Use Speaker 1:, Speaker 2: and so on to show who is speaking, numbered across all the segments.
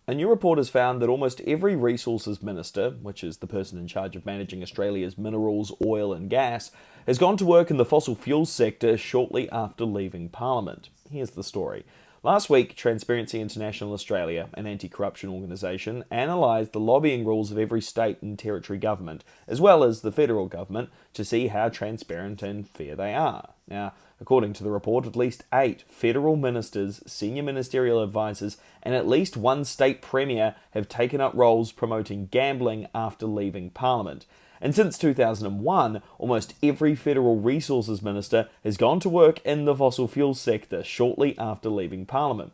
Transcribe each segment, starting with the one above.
Speaker 1: A new report has found that almost every resources minister, which is the person in charge of managing Australia's minerals, oil and gas, has gone to work in the fossil fuels sector shortly after leaving Parliament. Here's the story. Last week, Transparency International Australia, an anti-corruption organisation, analysed the lobbying rules of every state and territory government, as well as the federal government, to see how transparent and fair they are. Now, according to the report, at least 8 federal ministers, senior ministerial advisors, and at least one state premier have taken up roles promoting gambling after leaving Parliament. And since 2001, almost every federal resources minister has gone to work in the fossil fuels sector shortly after leaving Parliament.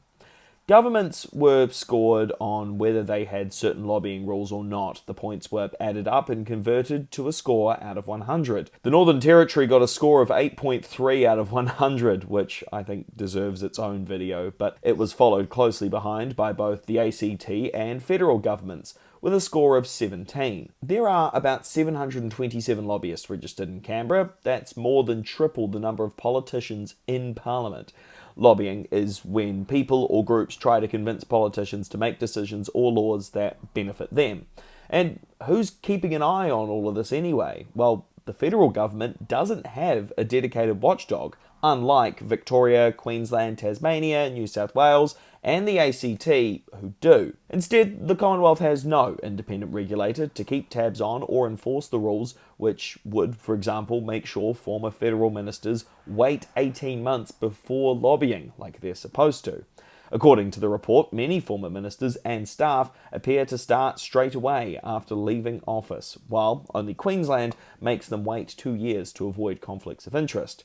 Speaker 1: Governments were scored on whether they had certain lobbying rules or not. The points were added up and converted to a score out of 100. The Northern Territory got a score of 8.3 out of 100, which I think deserves its own video, but it was followed closely behind by both the ACT and federal governments, with a score of 17. There are about 727 lobbyists registered in Canberra. That's more than triple the number of politicians in Parliament. Lobbying is when people or groups try to convince politicians to make decisions or laws that benefit them. And who's keeping an eye on all of this anyway? Well, the federal government doesn't have a dedicated watchdog, unlike Victoria, Queensland, Tasmania, New South Wales, and the ACT, who do. Instead, the Commonwealth has no independent regulator to keep tabs on or enforce the rules, which would, for example, make sure former federal ministers wait 18 months before lobbying, like they're supposed to. According to the report, many former ministers and staff appear to start straight away after leaving office, while only Queensland makes them wait 2 years to avoid conflicts of interest.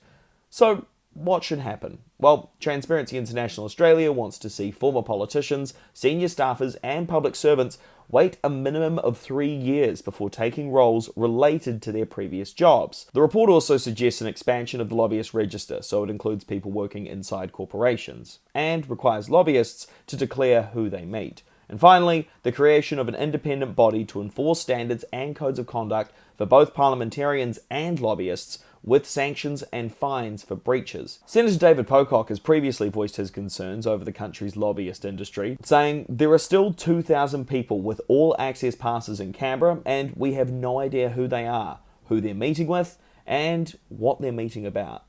Speaker 1: So, what should happen? Well, Transparency International Australia wants to see former politicians, senior staffers and public servants wait a minimum of 3 years before taking roles related to their previous jobs. The report also suggests an expansion of the lobbyist register, so it includes people working inside corporations, and requires lobbyists to declare who they meet. And finally, the creation of an independent body to enforce standards and codes of conduct for both parliamentarians and lobbyists, with sanctions and fines for breaches. Senator David Pocock has previously voiced his concerns over the country's lobbyist industry, saying there are still 2,000 people with all access passes in Canberra, and we have no idea who they are, who they're meeting with, and what they're meeting about.